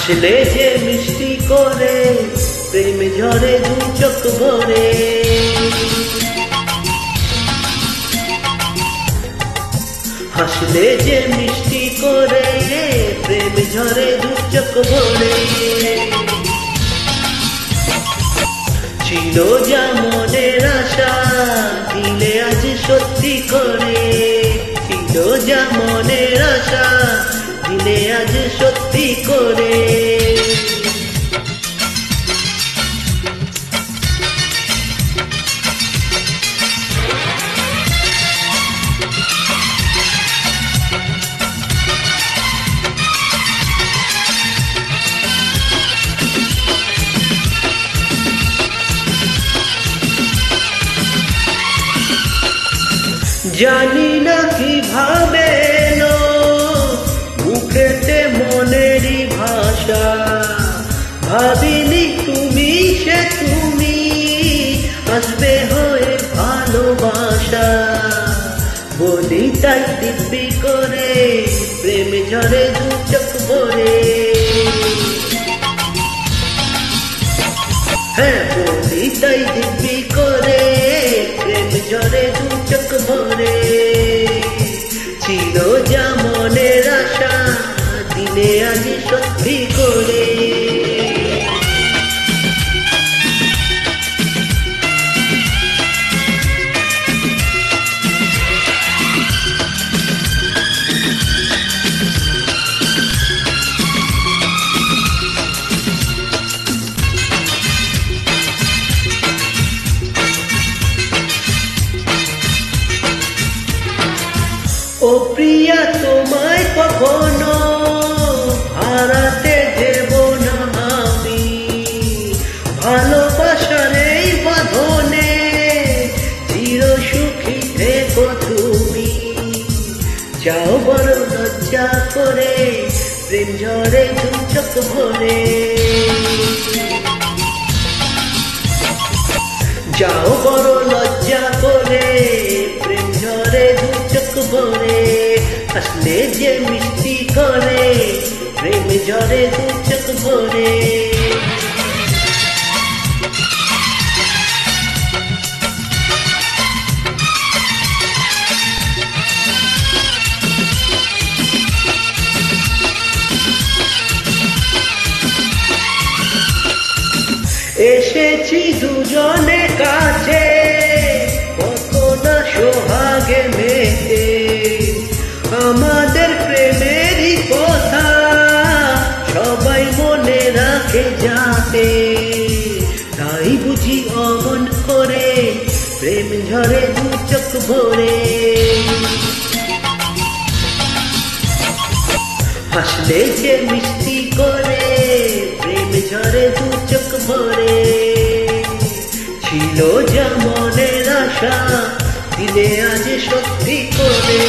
হাসলে যে মিষ্টি করে প্রেম ঝরে দু চোখ ভরে। হাসলে যে মিষ্টি করে প্রেম ঝরে দু চোখ ভরে। ছিল যা মনের আশা দিলে আজ সত্যি করে। ছিল যা মনের আশা দিলে আজ সত্যি করে। জানি না কিভাবে মুখেতে মনেরই ভাষা। ভাবিনি তুমি সে তুমি আসবে হয়ে ভালোবাসা। বলি তাই দিব্যি করে প্রেম ঝরে দু চোখ ভরে। হ্যাঁ বলি তাই দিব্যি করে প্রেম ঝরে দু চোখ ভরে। ছিল যা মনের আশা দিলে আজ সত্যি করে। ও প্রিয়া তোমায় কখনো হারাতে দেব না আমি। ভালোবাসার এই বাঁধনে চির সুখী থেকো তুমি। যাও বড় লজ্জা করে প্রেম ঝরে দু চোখ ভরে। যাও বড় লজ্জা করে প্রেম ঝরে দু চোখ ভরে। হাসলে যে মিষ্টি করে প্রেম ঝরে দু চোখ ভরে। এসেছি দুজনে কাছে কত না সোহাগে মেতে। আমাদের প্রেমেরই কথা সবাই মনে রাখে যাতে। তাই বুঝি অমন করে প্রেম ঝরে দু চোখ ভরে। হাসলে যে মিষ্টি করে প্রেম ঝরে দু চোখ ভরে। ছিল যা মনের আশা দিলে আজ সত্যি করে।